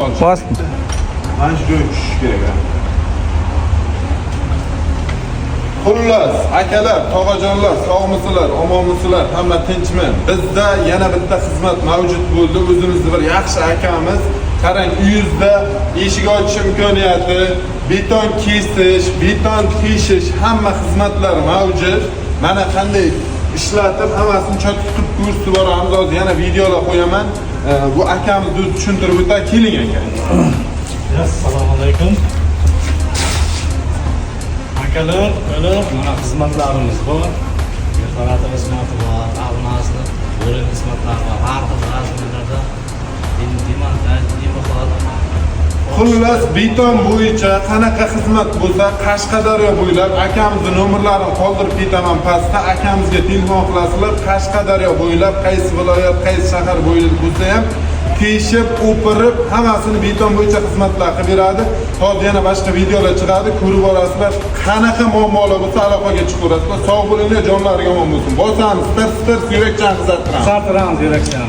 Bas. Mana shu joy tushish kerak. Xullas, akalar, tog'ajonlar, sog'misizlar, omonmisizlar, hamma tinchmi? Bizda yana bitta xizmat mavjud bo'ldi. O'zimizni bir yaxshi akamiz, qarang, uyingizda eshik ochish imkoniyati, beton kesish, beton teshish, hamma xizmatlar mavjud. Mana qanday ishlatib, hammasini chotib ko'rsatib boramiz. Hozir yana videolar qo'yaman. Bu akamizni tushuntirib o'tay, keling aka. Assalomu alaykum. Akalar, mana xizmatlarimiz bor. Vertolyot xizmati bor, almasni, bo'rin xizmatlari bor. Har xil razmerlarda demontaj, demoxod. Xullas, beton bo'yicha qanaqa xizmat bo'lsa, Qashqadaryo bo'ylab akamizning nomerlarini qoldirib ketaman pastda. Akamizga telefon qilasizlar. Qashqadaryo bo'ylab qaysi viloyat, qaysi shahar bo'ylab bo'lsa ham teshib, o'pirib, hammasini beton bo'yicha xizmatlar qilib beradi. Hozir yana boshqa videolar chiqadi, ko'rib borasizlar. Qanaqa muammolar bo'lsa aloqaga chiqaverasizlar. Sog' bo'linglar, jonlariga omon bo'lsin. Bosamiz, sitar, yurakchan qizartiramiz. Qizartiramiz yurakchan.